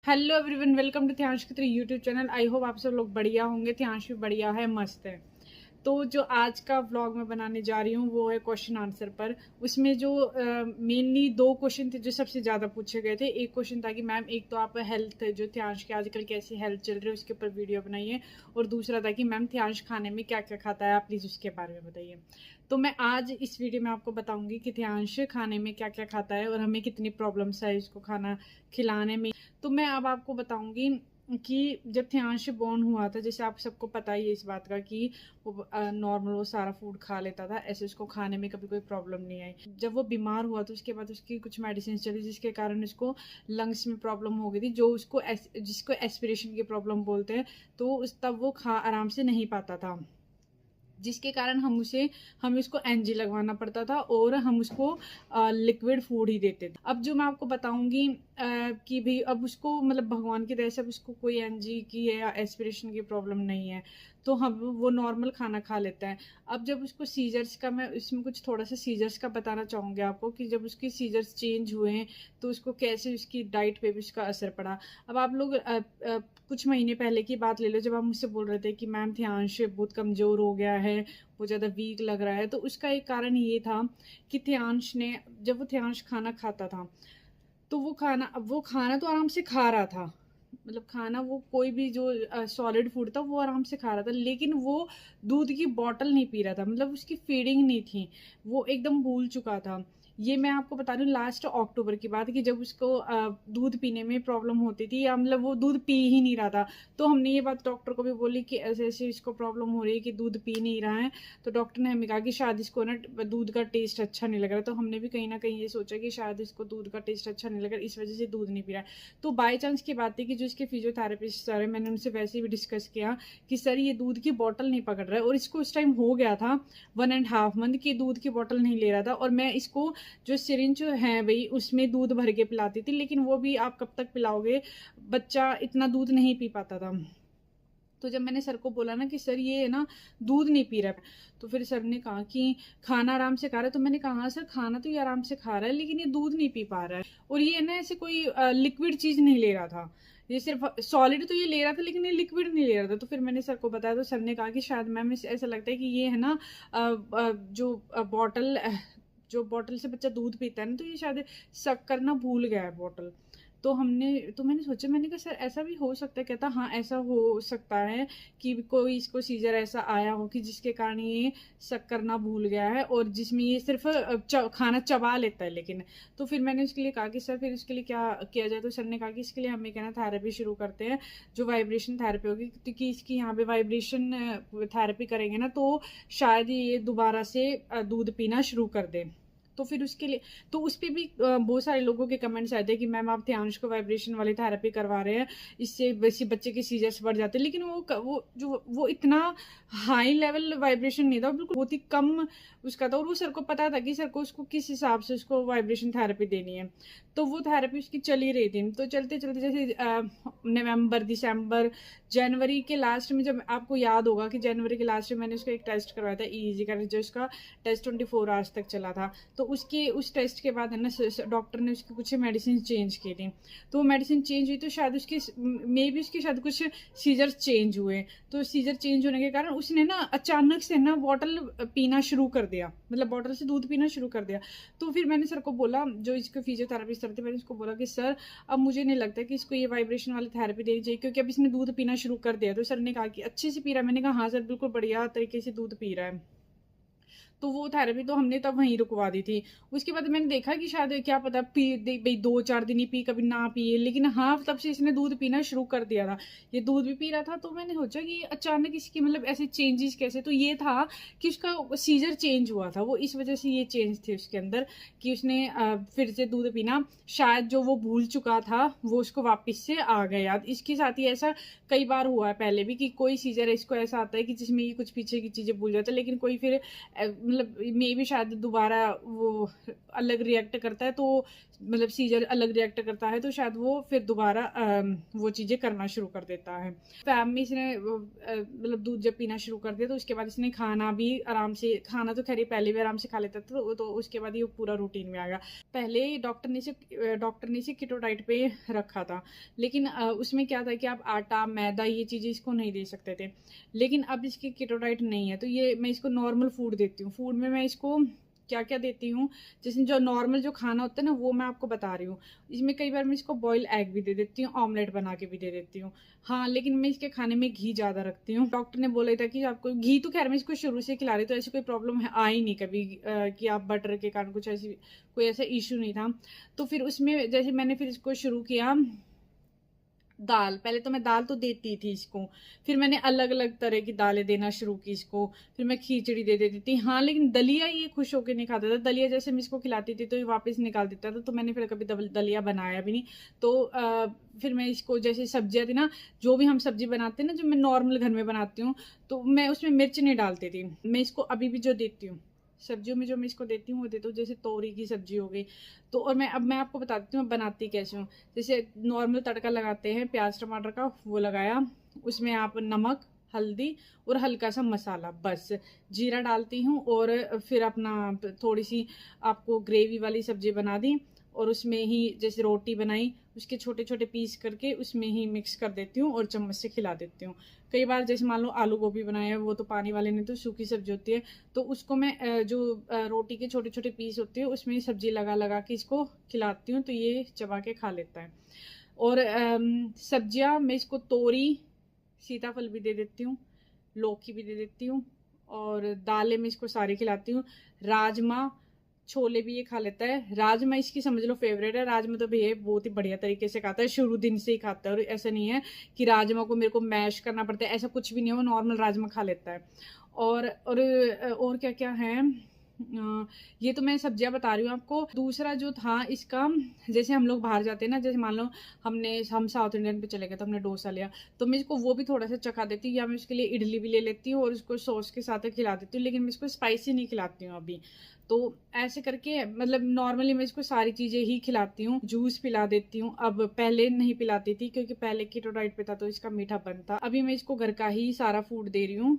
Hello everyone, welcome to ध्यांश की तरह YouTube channel. I hope आप सब लोग बढ़िया होंगे। ध्यांश भी बढ़िया है, मस्त है। तो जो आज का व्लॉग मैं बनाने जा रही हूँ वो है क्वेश्चन आंसर पर। उसमें जो मेनली दो क्वेश्चन थे जो सबसे ज़्यादा पूछे गए थे। एक क्वेश्चन था कि मैम, एक तो आप हेल्थ जो ध्यांश की आजकल कैसी हेल्थ चल रही है उसके ऊपर वीडियो बनाइए, और दूसरा था कि मैम ध्यांश खाने में क्या क्या खाता है, आप प्लीज़ उसके बारे में बताइए। तो मैं आज इस वीडियो में आपको बताऊंगी कि ध्यांश खाने में क्या क्या खाता है और हमें कितनी प्रॉब्लम्स है इसको खाना खिलाने में। तो मैं अब आपको बताऊंगी कि जब ध्यांश बॉर्न हुआ था, जैसे आप सबको पता ही है इस बात का कि वो नॉर्मल वो सारा फूड खा लेता था, ऐसे उसको खाने में कभी कोई प्रॉब्लम नहीं आई। जब वो बीमार हुआ तो उसके बाद उसकी कुछ मेडिसिन चली जिसके कारण उसको लंग्स में प्रॉब्लम हो गई थी, जो उसको जिसको एस्पिरेशन की प्रॉब्लम बोलते हैं। तो तब वो आराम से नहीं पाता था, जिसके कारण हम इसको एनजी लगवाना पड़ता था और हम उसको लिक्विड फूड ही देते थे। अब जो मैं आपको बताऊंगी कि भाई अब उसको मतलब भगवान की दया से अब उसको कोई एनजी की या एस्पिरेशन की प्रॉब्लम नहीं है, तो हम वो नॉर्मल खाना खा लेता है। अब जब उसको सीजर्स का, मैं इसमें कुछ थोड़ा सा सीजर्स का बताना चाहूँगी आपको कि जब उसकी सीजर्स चेंज हुए हैं तो उसको कैसे उसकी डाइट पे भी उसका असर पड़ा। अब आप लोग कुछ महीने पहले की बात ले लो, जब आप मुझसे बोल रहे थे कि मैम ध्यांश बहुत कमज़ोर हो गया है, वो ज़्यादा वीक लग रहा है, तो उसका एक कारण ये था कि ध्यांश ने, जब वो ध्यांश खाना खाता था तो वो खाना तो आराम से खा रहा था, मतलब खाना वो कोई भी जो सॉलिड फूड था वो आराम से खा रहा था, लेकिन वो दूध की बॉटल नहीं पी रहा था, मतलब उसकी फीडिंग नहीं थी, वो एकदम भूल चुका था। ये मैं आपको बता रही हूँ लास्ट अक्टूबर की बात, कि जब उसको दूध पीने में प्रॉब्लम होती थी, या मतलब वो दूध पी ही नहीं रहा था। तो हमने ये बात डॉक्टर को भी बोली कि ऐसे ऐसे इसको प्रॉब्लम हो रही है कि दूध पी नहीं रहा है। तो डॉक्टर ने हमें कहा कि शायद इसको ना दूध का टेस्ट अच्छा नहीं लग रहा। तो हमने भी कहीं ना कहीं ये सोचा कि शायद इसको दूध का टेस्ट अच्छा नहीं लग रहा, इस वजह से दूध नहीं पी रहा है। तो बाई चांस की बात थी कि जो इसके फिजियोथेरेपिस्ट सर है, मैंने उनसे वैसे भी डिस्कस किया कि सर ये दूध की बॉटल नहीं पकड़ रहा है, और इसको उस टाइम हो गया था 1.5 मंथ की दूध की बॉटल नहीं ले रहा था, और मैं इसको जो सिरिंज है भाई उसमें दूध भर के पिलाती थी, लेकिन वो भी आप कब तक पिलाओगे, बच्चा इतना दूध नहीं पी पाता था। तो जब मैंने सर को बोला ना कि सर ये है ना दूध नहीं पी रहा है, तो फिर सर ने कहा कि खाना आराम से खा रहा है। तो मैंने कहा हाँ सर, खाना तो ये आराम से खा रहा है लेकिन ये दूध नहीं पी पा रहा है, और ये ना ऐसे कोई लिक्विड चीज नहीं ले रहा था, ये सिर्फ सॉलिड तो ये ले रहा था लेकिन ये लिक्विड नहीं ले रहा था। तो फिर मैंने सर को बताया, तो सर ने कहा कि शायद मैम ऐसा लगता है कि ये है ना जो बॉटल, जो बॉटल से बच्चा दूध पीता है ना, तो ये शायद सक करना भूल गया है बॉटल। तो मैंने सोचा, मैंने कहा सर ऐसा भी हो सकता है? कहता हाँ ऐसा हो सकता है कि कोई इसको सीजर ऐसा आया हो कि जिसके कारण ये शक करना भूल गया है, और जिसमें ये सिर्फ खाना चबा लेता है लेकिन। तो फिर मैंने उसके लिए कहा कि सर फिर इसके लिए क्या किया जाए। तो सर ने कहा कि इसके लिए हमें कहना थेरेपी शुरू करते हैं, जो वाइब्रेशन थेरेपी होगी, क्योंकि इसकी यहाँ पे वाइब्रेशन थेरेपी करेंगे ना तो शायद ये दोबारा से दूध पीना शुरू कर दे। तो फिर उसके लिए, तो उस पर भी बहुत सारे लोगों के कमेंट्स आए थे कि मैम आप ध्यांश को वाइब्रेशन वाली थेरेपी करवा रहे हैं, इससे वैसे बच्चे के सीजर्स बढ़ जाते हैं। लेकिन वो इतना हाई लेवल वाइब्रेशन नहीं था, बिल्कुल बहुत ही कम उसका था, और वो सर को पता था कि सर को उसको किस हिसाब से उसको वाइब्रेशन थेरेपी देनी है। तो वो थेरेपी उसकी चल ही रही थी। तो चलते चलते जैसे नवंबर, दिसंबर, जनवरी के लास्ट में, जब आपको याद होगा कि जनवरी के लास्ट में मैंने उसका एक टेस्ट करवाया था ईईजी का, जो उसका टेस्ट 24 आवर्स तक चला था। तो उस टेस्ट के बाद है ना डॉक्टर ने उसकी कुछ मेडिसिन चेंज की थी। तो वो मेडिसिन चेंज हुई तो शायद उसकी मे बी उसके शायद कुछ सीजर चेंज हुए। तो सीजर चेंज होने के कारण उसने ना अचानक से ना बॉटल पीना शुरू कर दिया, मतलब बॉटल से दूध पीना शुरू कर दिया। तो फिर मैंने सर को बोला, जो इसको फिजियोथेरेपिस्ट सर थे, मैंने उसको बोला कि सर अब मुझे नहीं लगता कि इसको ये वाइब्रेशन वाली थेरेपी देनी चाहिए, क्योंकि अब इसने दूध पीना शुरू कर दिया। तो सर ने कहा कि अच्छे से पी रहा है? मैंने कहा हाँ सर, बिल्कुल बढ़िया तरीके से दूध पी रहा है। तो वो थेरेपी तो हमने तब वहीं रुकवा दी थी। उसके बाद मैंने देखा कि शायद क्या पता भाई 2-4 दिन ही पी, कभी ना पिए, लेकिन हाँ तब से इसने दूध पीना शुरू कर दिया था, ये दूध भी पी रहा था। तो मैंने सोचा कि अचानक इसकी मतलब ऐसे चेंजेस कैसे। तो ये था कि उसका सीजर चेंज हुआ था, वो इस वजह से ये चेंज थे उसके अंदर, कि उसने फिर से दूध पीना, शायद जो वो भूल चुका था वो उसको वापस से आ गया याद। इसके साथ ही ऐसा कई बार हुआ है पहले भी कि कोई सीजर इसको ऐसा आता है कि जिसमें ये कुछ पीछे की चीजें भूल जाता है, लेकिन कोई फिर मतलब मे भी शायद दोबारा वो अलग रिएक्ट करता है, तो मतलब सीजर अलग रिएक्ट करता है, तो शायद वो फिर दोबारा वो चीज़ें करना शुरू कर देता है। फैम में इसने मतलब दूध जब पीना शुरू कर दिया, तो उसके बाद इसने खाना भी आराम से, खाना तो खैर पहले भी आराम से खा लेता था, तो उसके बाद ये पूरा रूटीन में आ गया। पहले डॉक्टर ने इसे कीटो डाइट पे रखा था, लेकिन उसमें क्या था कि आप आटा, मैदा, ये चीज़ें इसको नहीं दे सकते थे। लेकिन अब इसकी कीटो डाइट नहीं है, तो ये मैं इसको नॉर्मल फूड देती हूँ। फूड में मैं इसको क्या क्या देती हूँ, जैसे जो नॉर्मल जो खाना होता है ना, वो मैं आपको बता रही हूँ। इसमें कई बार मैं इसको बॉयल एग भी दे देती हूँ, ऑमलेट बना के भी दे देती हूँ। हाँ, लेकिन मैं इसके खाने में घी ज़्यादा रखती हूँ। डॉक्टर ने बोला था कि आपको घी, तो खैर मैं इसको शुरू से खिला रही, तो ऐसी कोई प्रॉब्लम है आई नहीं कभी कि आप बटर के कारण कुछ ऐसी कोई ऐसा इशू नहीं था। तो फिर उसमें जैसे मैंने फिर इसको शुरू किया दाल, पहले तो मैं दाल तो देती थी इसको, फिर मैंने अलग अलग तरह की दालें देना शुरू की इसको, फिर मैं खिचड़ी दे देती थी। हाँ, लेकिन दलिया ये खुश होकर नहीं खाता था। दलिया जैसे मैं इसको खिलाती थी तो ये वापस निकाल देता था, तो मैंने फिर कभी दलिया बनाया भी नहीं। तो फिर मैं इसको, जैसे सब्जियां थी ना, जो भी हम सब्जी बनाते हैं ना, जो मैं नॉर्मल घर में बनाती हूँ, तो मैं उसमें मिर्च नहीं डालती थी। मैं इसको अभी भी जो देती हूँ सब्जियों में, जो मैं इसको देती हूँ वो देती हूँ, जैसे तोरी की सब्जी हो गई। तो और मैं आपको बताती हूँ बनाती कैसे हूँ। जैसे नॉर्मल तड़का लगाते हैं प्याज टमाटर का, वो लगाया, उसमें आप नमक, हल्दी और हल्का सा मसाला, बस जीरा डालती हूँ, और फिर अपना थोड़ी सी आपको ग्रेवी वाली सब्जी बना दी, और उसमें ही जैसे रोटी बनाई, उसके छोटे छोटे पीस करके उसमें ही मिक्स कर देती हूँ और चम्मच से खिला देती हूँ। कई बार जैसे मान लो आलू गोभी बनाया है, वो तो पानी वाले नहीं, तो सूखी सब्जी होती है, तो उसको मैं जो रोटी के छोटे छोटे पीस होते हैं उसमें सब्जी लगा लगा के इसको खिलाती हूँ, तो ये चबा के खा लेता है। और सब्जियाँ मैं इसको तोरी, सीताफल भी दे देती हूँ, लौकी भी दे देती हूँ, और दालें मैं इसको सारी खिलाती हूँ। राजमा, छोले भी ये खा लेता है। राजमा इसकी समझ लो फेवरेट है। राजमा तो भैया बहुत ही बढ़िया तरीके से खाता है, शुरू दिन से ही खाता है, और ऐसा नहीं है कि राजमा को मेरे को मैश करना पड़ता है, ऐसा कुछ भी नहीं है, वो नॉर्मल राजमा खा लेता है। और क्या क्या है, ये तो मैं सब्जियां बता रही हूँ आपको। दूसरा जो था इसका, जैसे हम लोग बाहर जाते हैं ना, जैसे मान लो हम साउथ इंडियन पे चले गए, तो हमने डोसा लिया, तो मैं इसको वो भी थोड़ा सा चखा देती हूँ, या मैं उसके लिए इडली भी ले लेती हूँ और उसको सॉस के साथ खिला देती हूँ, लेकिन मैं इसको स्पाइसी नहीं खिलाती हूँ अभी। तो ऐसे करके मतलब नॉर्मली मैं इसको सारी चीज़ें ही खिलाती हूँ। जूस पिला देती हूँ, अब पहले नहीं पिलाती थी क्योंकि पहले कीटो डाइट पे था तो इसका मीठा बनता। अभी मैं इसको घर का ही सारा फूड दे रही हूँ,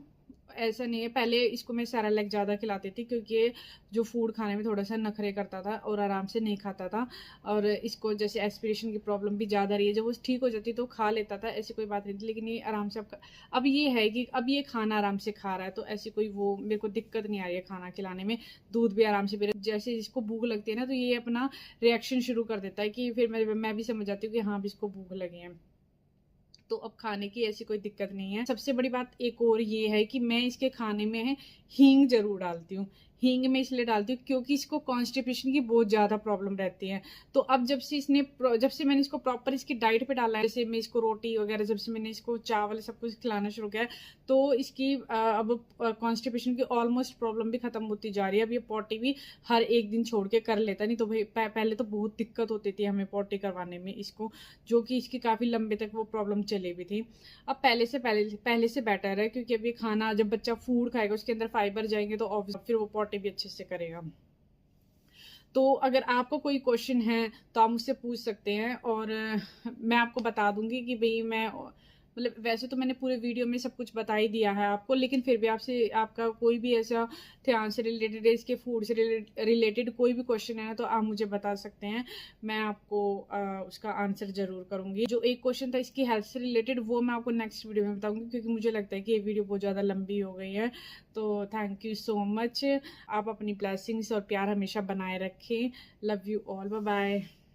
ऐसा नहीं है। पहले इसको मैं सेरेलैक ज़्यादा खिलाती थी क्योंकि ये जो फूड खाने में थोड़ा सा नखरे करता था और आराम से नहीं खाता था, और इसको जैसे एस्पिरेशन की प्रॉब्लम भी ज़्यादा रही है, जब वो ठीक हो जाती तो खा लेता था, ऐसी कोई बात नहीं थी। लेकिन ये आराम से अब ये है कि अब ये खाना आराम से खा रहा है, तो ऐसी कोई वो मेरे को दिक्कत नहीं आ रही है खाना खिलाने में। दूध भी आराम से पी रहा है। जैसे इसको भूख लगती है ना, तो ये अपना रिएक्शन शुरू कर देता है कि फिर मैं भी समझ जाती हूँ कि हाँ, अब इसको भूख लगी है, तो अब खाने की ऐसी कोई दिक्कत नहीं है। सबसे बड़ी बात एक और ये है कि मैं इसके खाने में हींग जरूर डालती हूँ। हींग मैं इसलिए डालती हूँ क्योंकि इसको कॉन्स्टिपेशन की बहुत ज़्यादा प्रॉब्लम रहती है। तो अब जब से मैंने इसको प्रॉपर इसकी डाइट पे डाला है, जैसे मैं इसको रोटी वगैरह, जब से मैंने इसको चावल सब कुछ खिलाना शुरू किया है, तो इसकी अब कॉन्स्टिपेशन की ऑलमोस्ट प्रॉब्लम भी खत्म होती जा रही है। अब ये पॉटी भी हर एक दिन छोड़ के कर लेता, नहीं तो भाई पहले तो बहुत दिक्कत होती थी हमें पॉटी करवाने में इसको, जो कि इसकी काफ़ी लंबे तक वो प्रॉब्लम चली भी थी। अब पहले से बेटर है, क्योंकि अब ये खाना, जब बच्चा फूड खाएगा उसके अंदर फाइबर जाएंगे, तो ऑब्वियसली फिर वो पॉटी भी अच्छे से करेगा। तो अगर आपको कोई क्वेश्चन है तो आप मुझसे पूछ सकते हैं, और मैं आपको बता दूंगी कि भाई मैं मतलब वैसे तो मैंने पूरे वीडियो में सब कुछ बता ही दिया है आपको, लेकिन फिर भी आपका कोई भी ऐसा ध्यान से रिलेटेड है, इसके फूड से रिलेटेड कोई भी क्वेश्चन है तो आप मुझे बता सकते हैं, मैं आपको उसका आंसर जरूर करूंगी। जो एक क्वेश्चन था इसकी हेल्थ से रिलेटेड, वो मैं आपको नेक्स्ट वीडियो में बताऊंगी, क्योंकि मुझे लगता है कि ये वीडियो बहुत ज़्यादा लंबी हो गई है। तो थैंक यू सो मच। आप अपनी ब्लेसिंग्स और प्यार हमेशा बनाए रखें। Love you all, bye bye.